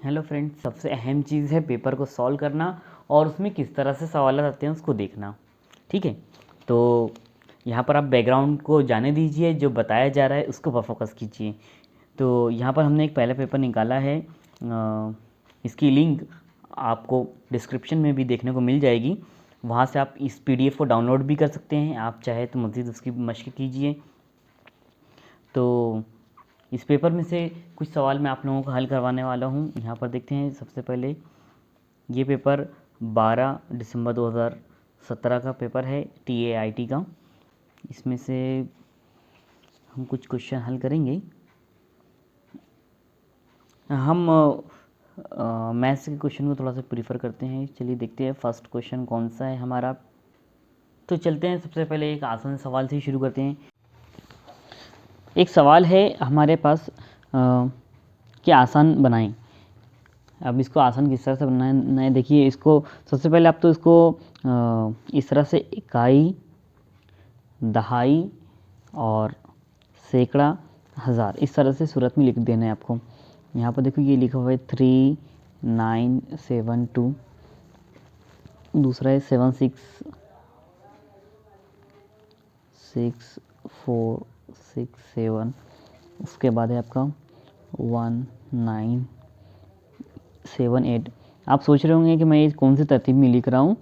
Hello friends, सबसे अहम चीज़ है पेपर को सॉल्व करना और उसमें किस तरह से सवाल आते हैं उसको देखना। ठीक है, तो यहाँ पर आप बैकग्राउंड को जाने दीजिए, जो बताया जा रहा है उसको पर फोकस कीजिए। तो यहाँ पर हमने एक पहला पेपर निकाला है, इसकी लिंक आपको डिस्क्रिप्शन में भी देखने को मिल जाएगी। वहाँ से आप इस पीडीएफ को डाउनलोड भी कर सकते हैं, आप चाहे तो मज़ीद उसकी मशक कीजिए। तो इस पेपर में से कुछ सवाल मैं आप लोगों को हल करवाने वाला हूँ। यहाँ पर देखते हैं, सबसे पहले ये पेपर 12 दिसंबर 2017 का पेपर है, TAIT का। इसमें से हम कुछ क्वेश्चन हल करेंगे। हम मैथ्स के क्वेश्चन को थोड़ा सा प्रीफर करते हैं। चलिए देखते हैं फर्स्ट क्वेश्चन कौन सा है हमारा। तो चलते हैं, सबसे पहले एक आसान सवाल से ही शुरू करते हैं। एक सवाल है हमारे पास कि आसान बनाएं। अब इसको आसान किस तरह से बनाना है, देखिए। इसको सबसे पहले आप तो इसको इस तरह से इकाई, दहाई और सैकड़ा, हज़ार, इस तरह से सूरत में लिख देना है आपको। यहाँ पर देखो ये लिखा हुआ है 3972, दूसरा है 766467, उसके बाद है आपका 1978। आप सोच रहे होंगे कि मैं ये कौन सी तरतीब में लिख रहा हूँ।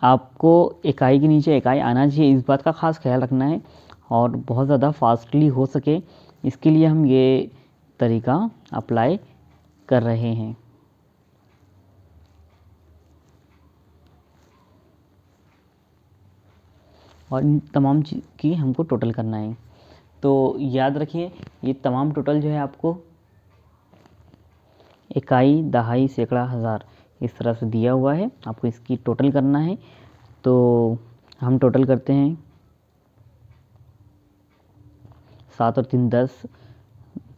आपको इकाई के नीचे इकाई आना चाहिए, इस बात का ख़ास ख्याल रखना है, और बहुत ज़्यादा फास्टली हो सके इसके लिए हम ये तरीका अप्लाई कर रहे हैं। और इन तमाम चीज़ की हमको टोटल करना है। तो याद रखिए, ये तमाम टोटल जो है आपको इकाई, दहाई, सैकड़ा, हज़ार इस तरह से दिया हुआ है, आपको इसकी टोटल करना है। तो हम टोटल करते हैं, 7 और 3 10,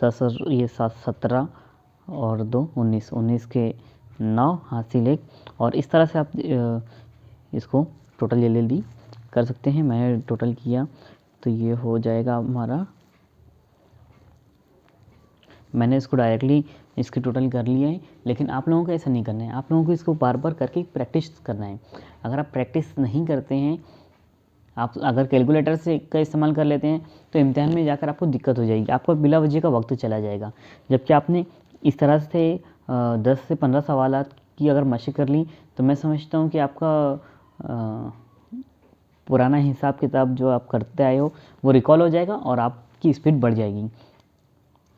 10 और ये 7 17 और 2 19, 19 के 9 हासिल 1। और इस तरह से आप इसको टोटल जल्दी कर सकते हैं। मैंने टोटल किया तो ये हो जाएगा हमारा, मैंने इसको डायरेक्टली इसकी टोटल कर लिया है। लेकिन आप लोगों को ऐसा नहीं करना है, आप लोगों को इसको बार बार करके प्रैक्टिस करना है। अगर आप प्रैक्टिस नहीं करते हैं, आप अगर कैलकुलेटर से का इस्तेमाल कर लेते हैं तो इम्तिहान में जाकर आपको दिक्कत हो जाएगी, आपको बिला वजह का वक्त चला जाएगा। जबकि आपने इस तरह से 10 से 15 सवालात की अगर मशक़ कर ली तो मैं समझता हूँ कि आपका पुराना हिसाब किताब जो आप करते आए हो वो रिकॉल हो जाएगा और आपकी स्पीड बढ़ जाएगी।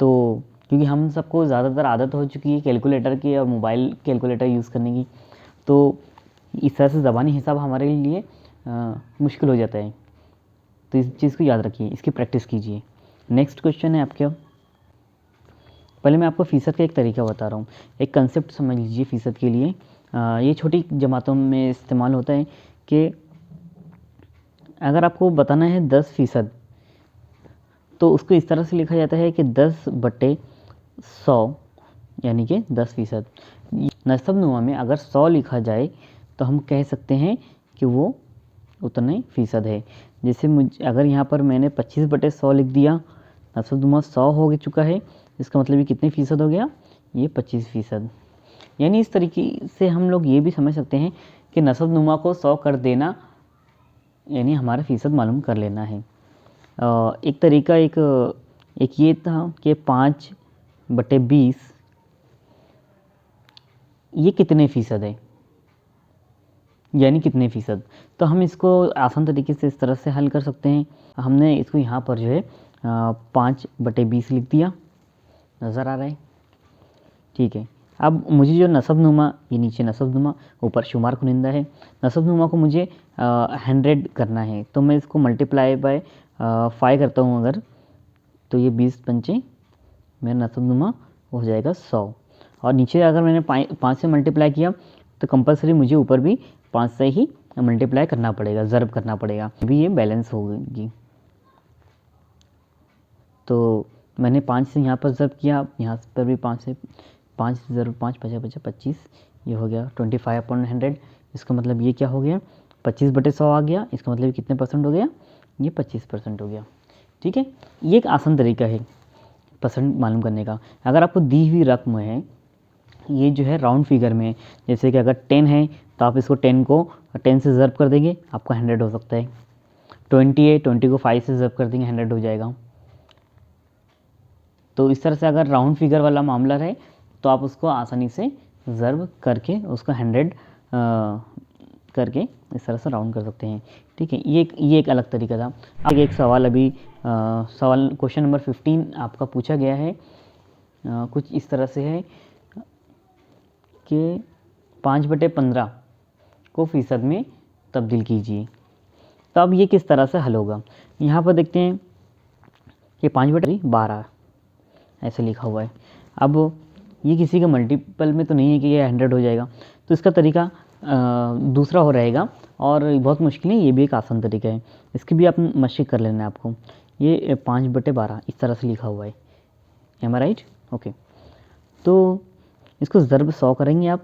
तो क्योंकि हम सबको ज़्यादातर आदत हो चुकी है कैलकुलेटर की और मोबाइल कैलकुलेटर यूज़ करने की, तो इस तरह से ज़बानी हिसाब हमारे लिए मुश्किल हो जाता है। तो इस चीज़ को याद रखिए, इसकी प्रैक्टिस कीजिए। नेक्स्ट क्वेश्चन है आपके। पहले मैं आपको फ़ीसद का एक तरीका बता रहा हूँ, एक कंसेप्ट समझ लीजिए फ़ीसद के लिए। ये छोटी जमातों में इस्तेमाल होता है कि अगर आपको बताना है 10%, तो उसको इस तरह से लिखा जाता है कि 10/100 यानी कि 10%। नसबनुमा में अगर 100 लिखा जाए तो हम कह सकते हैं कि वो उतने फ़ीसद है। जैसे अगर यहाँ पर मैंने 25/100 लिख दिया, नसबनुमा 100 हो चुका है, इसका मतलब ये कितने फ़ीसद हो गया, ये 25%। यानी इस तरीके से हम लोग ये भी समझ सकते हैं कि नसबनुमा को 100 कर देना यानी हमारा फ़ीसद मालूम कर लेना है। एक तरीका एक ये था कि 5/20 ये कितने फ़ीसद है, यानी कितने फ़ीसद। तो हम इसको आसान तरीके से इस तरह से हल कर सकते हैं। हमने इसको यहाँ पर जो है 5/20 लिख दिया, नज़र आ रहा है, ठीक है। अब मुझे जो नसबनुमा, ये नीचे नसबनुमा, ऊपर शुमार कुनिंदा है, नसबनुमा को मुझे 100 करना है, तो मैं इसको मल्टीप्लाई बाय 5 करता हूँ अगर, तो ये 20 पंचे मेरा नसबनुमा हो जाएगा 100। और नीचे अगर मैंने 5 से मल्टीप्लाई किया तो कंपलसरी मुझे ऊपर भी 5 से ही मल्टीप्लाई करना पड़ेगा, ज़रब करना पड़ेगा, अभी ये बैलेंस होगी। तो मैंने 5 से यहाँ पर ज़रब किया, यहाँ पर भी 5 से, 5 ज़रब 5 5 25, ये हो गया 25/100। इसका मतलब ये क्या हो गया, 25/100 आ गया। इसका मतलब कितने परसेंट हो गया, ये 25% हो गया। ठीक है, ये एक आसान तरीका है परसेंट मालूम करने का। अगर आपको दी हुई रकम है ये जो है राउंड फिगर में है। जैसे कि अगर 10 है तो आप इसको 10 को 10 से ज़र्ब कर देंगे, आपका 100 हो सकता है। 20 है, 20 को 5 से ज़र्ब कर देंगे, 100 हो जाएगा। तो इस तरह से अगर राउंड फिगर वाला मामला है तो आप उसको आसानी से ज़र्ब करके उसको 100 करके इस तरह से राउंड कर सकते हैं। ठीक है, ये एक अलग तरीका था। आगे एक सवाल अभी सवाल क्वेश्चन नंबर 15 आपका पूछा गया है, कुछ इस तरह से है कि 5/15 को फ़ीसद में तब्दील कीजिए। तो अब ये किस तरह से हल होगा, यहाँ पर देखते हैं कि 5/12 ऐसे लिखा हुआ है। अब ये किसी का मल्टीपल में तो नहीं है कि ये 100 हो जाएगा, तो इसका तरीका दूसरा हो रहेगा और बहुत मुश्किल है, ये भी एक आसान तरीका है। इसकी भी आप मशक कर लेना है आपको। ये 5/12 इस तरह से लिखा हुआ है, एम आई राइट? ओके, तो इसको ज़र्ब 100 करेंगे आप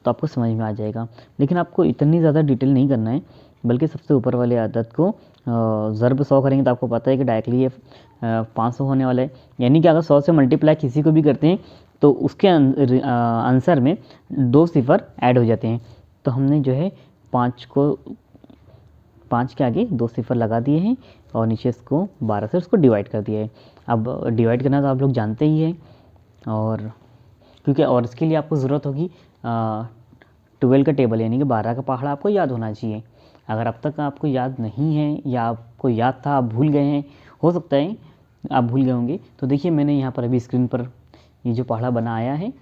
तो आपको समझ में आ जाएगा। लेकिन आपको इतनी ज़्यादा डिटेल नहीं करना है, बल्कि सबसे ऊपर वाले आदत को ज़र्ब 100 करेंगे तो आपको पता है कि डायरेक्टली ये 500 होने वाला है। यानी कि अगर 100 से मल्टीप्लाई किसी को भी करते हैं तो उसके आंसर में 2 सिफ़र ऐड हो जाते हैं। तो हमने जो है 5 के आगे 2 सिफ़र लगा दिए हैं और नीचे इसको 12 से उसको डिवाइड कर दिया है। अब डिवाइड करना तो आप लोग जानते ही हैं, और क्योंकि और इसके लिए आपको ज़रूरत होगी 12 का टेबल, यानी कि 12 का पहाड़ा आपको याद होना चाहिए। अगर अब तक आपको याद नहीं है या आपको याद था आप भूल गए हैं, हो सकता है आप भूल गए होंगे, तो देखिए मैंने यहाँ पर अभी स्क्रीन पर ये जो पहाड़ा बना आया है,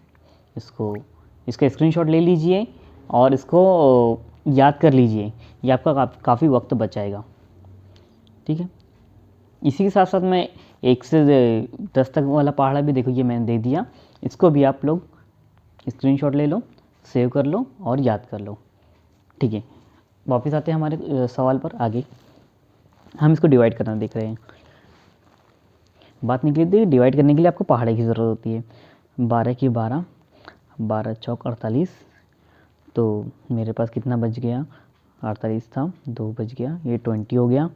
इसका स्क्रीनशॉट ले लीजिए और इसको याद कर लीजिए। ये आपका काफ़ी वक्त बचाएगा। ठीक है, इसी के साथ साथ मैं 1 से 10 तक वाला पहाड़ा भी देखो ये मैंने दे दिया, इसको भी आप लोग स्क्रीनशॉट ले लो, सेव कर लो और याद कर लो। ठीक है, वापस आते हैं हमारे सवाल पर। आगे हम इसको डिवाइड करना देख रहे हैं। बात निकली थी डिवाइड करने के लिए आपको पहाड़े की ज़रूरत होती है। 12 की 12, 12 चौक 48, तो मेरे पास कितना बच गया, 48 था, 2 बच गया, ये 20 हो गया,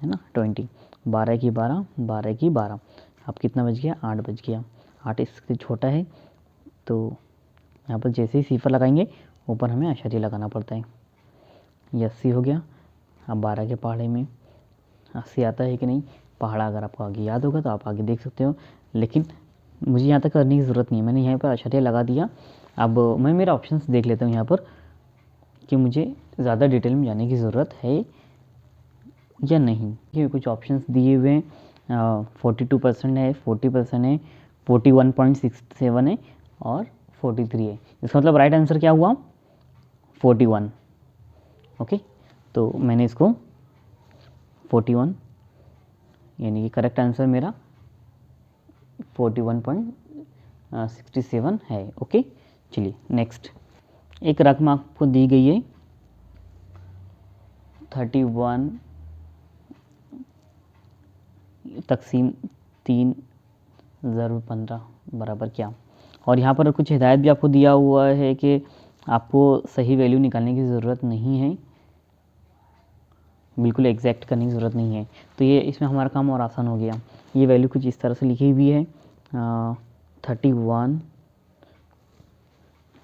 है ना, 20। 12 की 12, 12 की 12, अब कितना बच गया, 8 बच गया। 8 इससे छोटा है, तो यहाँ पर जैसे ही सिफर लगाएंगे ऊपर हमें आश्चर्य लगाना पड़ता है। ये 80 हो गया। अब 12 के पहाड़े में 80 आता है कि नहीं, पहाड़ा अगर आपको आगे याद होगा तो आप आगे देख सकते हो, लेकिन मुझे यहाँ तक करने की ज़रूरत नहीं है, मैंने यहाँ पर आश्चर्य लगा दिया। अब मैं मेरा ऑप्शंस देख लेता हूँ यहाँ पर कि मुझे ज़्यादा डिटेल में जाने की ज़रूरत है या नहीं। ये कुछ ऑप्शंस दिए हुए हैं, 42% है, 40% है, 41.67 है और 43 है। इसका मतलब राइट आंसर क्या हुआ, 41। ओके, तो मैंने इसको 41 यानी कि करेक्ट आंसर मेरा 41.67 है। ओके, चलिए नेक्स्ट। एक रकम आपको दी गई है 31 तकसीम 3 ज़रूर 15 बराबर क्या, और यहाँ पर कुछ हिदायत भी आपको दिया हुआ है कि आपको सही वैल्यू निकालने की ज़रूरत नहीं है, बिल्कुल एग्जैक्ट करने की ज़रूरत नहीं है। तो ये इसमें हमारा काम और आसान हो गया। ये वैल्यू कुछ इस तरह से लिखी हुई है 31,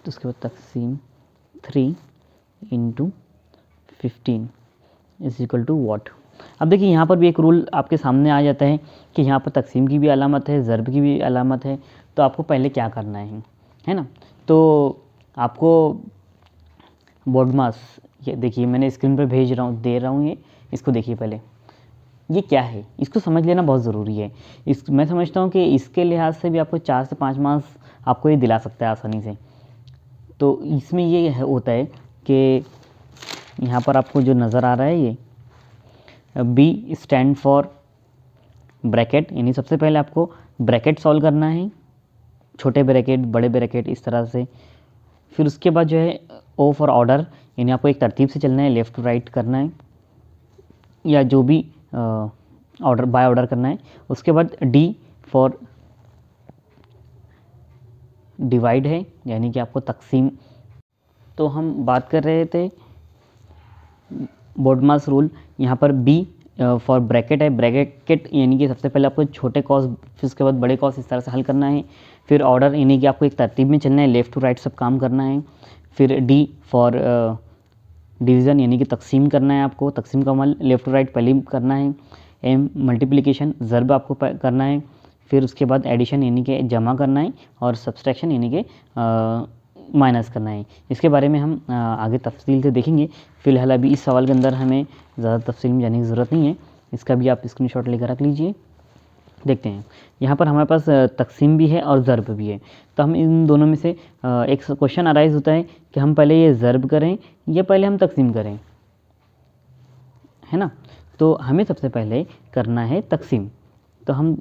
तो उसके बाद तकसीम 3 × 15 इज इक्वल टू वॉट। अब देखिए यहाँ पर भी एक रूल आपके सामने आ जाता है कि यहाँ पर तकसीम की भी अलामत है, ज़र्ब की भी अलामत है, तो आपको पहले क्या करना है ना। तो आपको बोर्डमास, ये देखिए मैंने स्क्रीन पर भेज रहा हूँ, दे रहा हूँ, ये इसको देखिए पहले, ये क्या है इसको समझ लेना बहुत ज़रूरी है। मैं समझता हूँ कि इसके लिहाज से भी आपको 4 से 5 मार्क्स आपको ये दिला सकता है आसानी से। तो इसमें ये होता है कि यहाँ पर आपको जो नज़र आ रहा है ये बी स्टैंड फॉर ब्रैकेट, यानी सबसे पहले आपको ब्रैकेट सॉल्व करना है, छोटे ब्रैकेट बड़े ब्रैकेट इस तरह से। फिर उसके बाद जो है ओ फॉर ऑर्डर, यानी आपको एक तरतीब से चलना है, लेफ़्ट टू राइट करना है या जो भी ऑर्डर बाय ऑर्डर करना है। उसके बाद डी फॉर डिवाइड है, यानी कि आपको तकसीम। तो हम बात कर रहे थे बोर्डमास रूल, यहाँ पर बी फॉर ब्रैकेट है, ब्रैकेट यानी कि सबसे पहले आपको छोटे कॉस फिर उसके बाद बड़े कॉस इस तरह से हल करना है। फिर ऑर्डर यानी कि आपको एक तरतीब में चलना है, लेफ़्ट टू राइट सब काम करना है। फिर डी फॉर डिवीज़न यानी कि तकसीम करना है, आपको तकसीम का अमल लेफ़्ट टू राइट पहले करना है। एम मल्टीप्लिकेशन ज़र्ब आपको करना है। फिर उसके बाद एडिशन यानी कि जमा करना है, और सब्सट्रैक्शन यानी कि माइनस करना है। इसके बारे में हम आगे तफसील से देखेंगे। फ़िलहाल अभी इस सवाल के अंदर हमें ज़्यादा तफसील में जाने की ज़रूरत नहीं है, इसका भी आप स्क्रीनशॉट लेकर रख लीजिए। देखते हैं यहाँ पर हमारे पास तकसीम भी है और ज़र्ब भी है, तो हम इन दोनों में से एक क्वेश्चन अराइज होता है कि हम पहले ये ज़र्ब करें या पहले हम तकसीम करें, है ना। तो हमें सबसे पहले करना है तकसीम। तो हम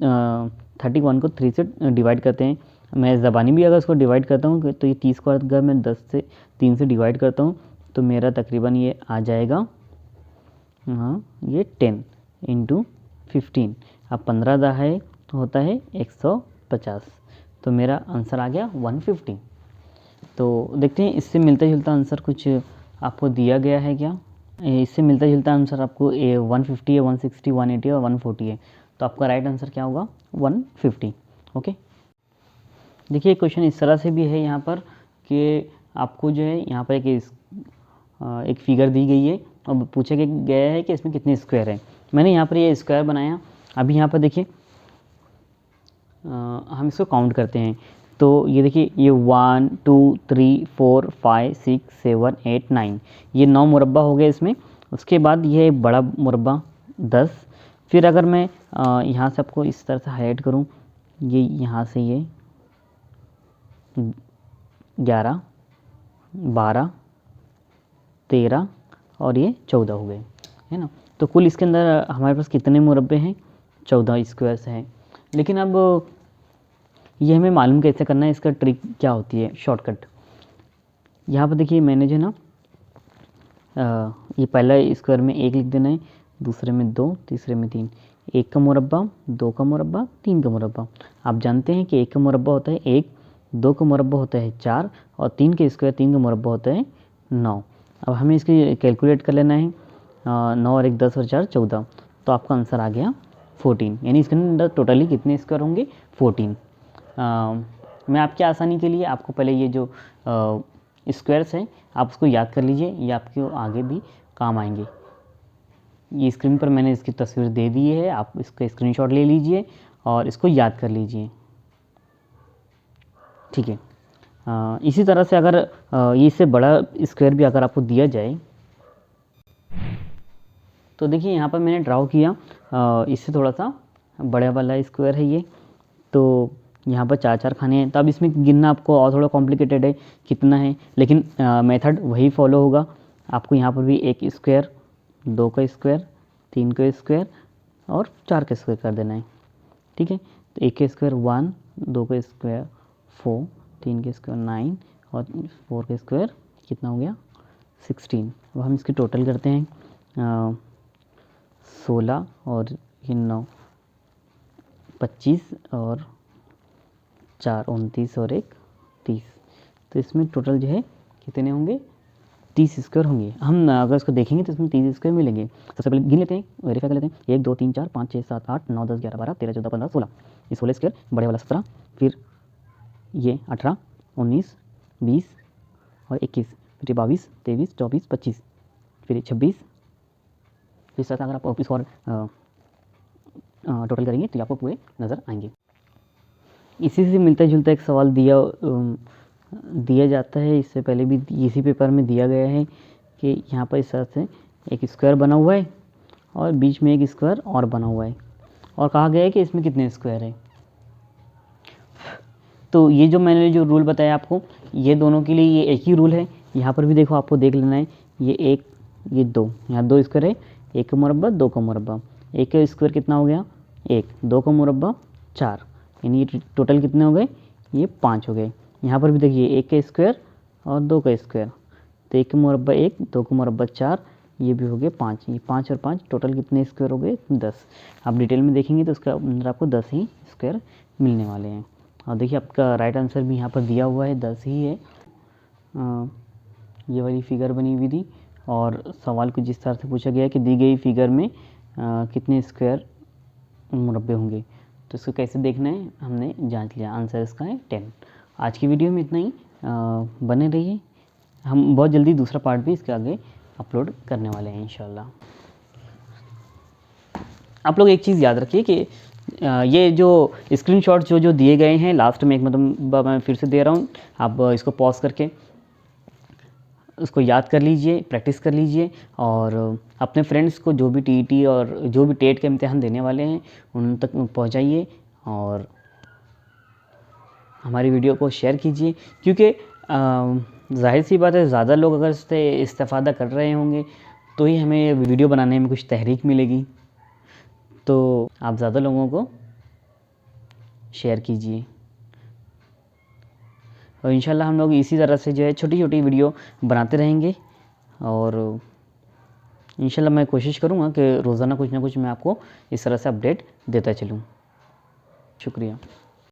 31 को 3 से डिवाइड करते हैं। मैं ज़बानी भी अगर उसको डिवाइड करता हूँ तो ये 30 को अगर मैं 3 से डिवाइड करता हूँ तो मेरा तकरीबन ये आ जाएगा, हाँ, ये 10 इंटू 15। अब 15 दा है तो होता है 150, तो मेरा आंसर आ गया 150। तो देखते हैं इससे मिलता जुलता आंसर कुछ आपको दिया गया है क्या। इससे मिलता जुलता आंसर आपको 150 है, 160, 180 और 140 है, तो आपका राइट आंसर क्या होगा 150। ओके, देखिए क्वेश्चन इस तरह से भी है यहाँ पर कि आपको जो है यहाँ पर एक फिगर दी गई है और पूछा गया है कि इसमें कितने स्क्वायर हैं। मैंने यहाँ पर ये स्क्वायर बनाया। अभी यहाँ पर देखिए हम इसको काउंट करते हैं, तो ये देखिए ये 1 2 3 4 5 6 7 8 9, ये 9 मुरब्बा हो गए इसमें। उसके बाद ये बड़ा मुरब्बा 10। फिर अगर मैं यहाँ से आपको इस तरह से हाईलाइट करूँ, ये यहाँ से ये 11 12 13 और ये 14 हो गए, है ना। तो कुल इसके अंदर हमारे पास कितने मुरब्बे हैं, 14 स्क्वायर्स हैं। लेकिन अब ये हमें मालूम कैसे करना है, इसका ट्रिक क्या होती है, शॉर्टकट। यहाँ पर देखिए मैंने जो ना ये पहला स्क्वायर में 1 लिख देना है, दूसरे में 2, तीसरे में 3। 1 का मुरब्बा, 2 का मुरब्बा, 3 का मुरब्बा। आप जानते हैं कि 1 का मुरब्बा होता है 1, 2 का मुरब्बा होता है 4 और 3 के स्क्वायर 3 का मुरब्बा होता है 9। अब हमें इसकी कैलकुलेट कर लेना है, 9 और 1 10 और 4 14, तो आपका आंसर आ गया 14। यानी इसके अंदर टोटली कितने स्क्वायर होंगे, 14। मैं आपकी आसानी के लिए आपको पहले ये जो स्क्वायर्स हैं आप उसको याद कर लीजिए, ये आपके आगे भी काम आएंगे। ये स्क्रीन पर मैंने इसकी तस्वीर दे दी है, आप इसका स्क्रीनशॉट ले लीजिए और इसको याद कर लीजिए, ठीक है। इसी तरह से अगर ये इससे बड़ा स्क्वायर भी अगर आपको दिया जाए, तो देखिए यहाँ पर मैंने ड्राउ किया, इससे थोड़ा सा बड़ा वाला स्क्वायर है ये। तो यहाँ पर 4 4 खाने हैं, तो अब इसमें गिनना आपको और थोड़ा कॉम्प्लिकेटेड है कितना है, लेकिन मेथड वही फॉलो होगा। आपको यहाँ पर भी 1 स्क्वायर, 2 का स्क्वायर, 3 का स्क्वायर और 4 का स्क्वायर कर देना है, ठीक है। तो 1 का स्क्वायर 1, 2 का स्क्वायर 4, 3 का स्क्वायर 9 और 4 का स्क्वायर कितना हो गया 16। अब हम इसकी टोटल करते हैं, 16 और ये 9 25 और 4 29 और 1 30। तो इसमें टोटल जो है कितने होंगे, 30 स्क्वायर होंगे। हम अगर इसको देखेंगे तो इसमें 30 स्क्वायर मिलेंगे। सबसे पहले गिन लेते हैं, वेरीफाई कर लेते हैं। 1 2 3 4 5 6 7 8 9 10 11 12 13 14 15 16, ये 16 स्क्वायर, बड़े वाला 17, फिर ये 18 19 20 और 21, फिर ये 22 23 24 25, फिर ये 26। इस तरह से अगर आप इसको और टोटल करेंगे तो आपको पूरे नज़र आएंगे। इसी से मिलता जुलता एक सवाल दिया जाता है, इससे पहले भी इसी पेपर में दिया गया है कि यहाँ पर इस तरह से एक स्क्वायर बना हुआ है और बीच में एक स्क्वायर और बना हुआ है, और कहा गया है कि इसमें कितने स्क्वायर हैं। तो ये जो मैंने जो रूल बताया आपको, ये दोनों के लिए ये एक ही रूल है। यहाँ पर भी देखो, आपको देख लेना है, ये 1 ये 2, यहाँ 2 स्क्वायर है, 1 का मुरब्बा 2 का मुरब्बा, 1 का स्क्वायर कितना हो गया 1, 2 का मुरब्बा 4, यानी ये टोटल कितने हो गए, ये 5 हो गए। यहाँ पर भी देखिए 1 का स्क्वायर और 2 का स्क्वायर, तो 1 का मुरब्बा 1, 2 का मुरब्बा 4, ये भी हो गए 5, ये 5 और 5 टोटल कितने स्क्वायर हो गए 10। आप डिटेल में देखेंगे तो उसका अंदर आपको 10 ही स्क्वायर मिलने वाले हैं। और देखिए आपका राइट आंसर भी यहाँ पर दिया हुआ है, 10 ही है। ये वाली फिगर बनी हुई थी और सवाल कुछ इस तरह से पूछा गया है कि दी गई फिगर में कितने स्क्वायर मुरब्बे होंगे। तो इसको कैसे देखना है हमने जांच लिया, आंसर इसका है 10। आज की वीडियो में इतना ही, बने रहिए, हम बहुत जल्दी दूसरा पार्ट भी इसके आगे अपलोड करने वाले हैं इंशाल्लाह। आप लोग एक चीज़ याद रखिए कि ये जो स्क्रीनशॉट जो दिए गए हैं लास्ट में, एक मतलब मैं फिर से दे रहा हूँ, आप इसको पॉज करके उसको याद कर लीजिए, प्रैक्टिस कर लीजिए, और अपने फ्रेंड्स को जो भी टीईटी और जो भी टेट के इम्तिहान देने वाले हैं उन तक पहुंचाइए, और हमारी वीडियो को शेयर कीजिए, क्योंकि जाहिर सी बात है, ज़्यादा लोग अगर इससे इस्तेफ़ादा कर रहे होंगे तो ही हमें वीडियो बनाने में कुछ तहरीक मिलेगी। तो आप ज़्यादा लोगों को शेयर कीजिए, और इंशाल्लाह हम लोग इसी तरह से जो है छोटी छोटी वीडियो बनाते रहेंगे, और इंशाल्लाह मैं कोशिश करूँगा कि रोज़ाना कुछ ना कुछ मैं आपको इस तरह से अपडेट देता चलूँ। शुक्रिया।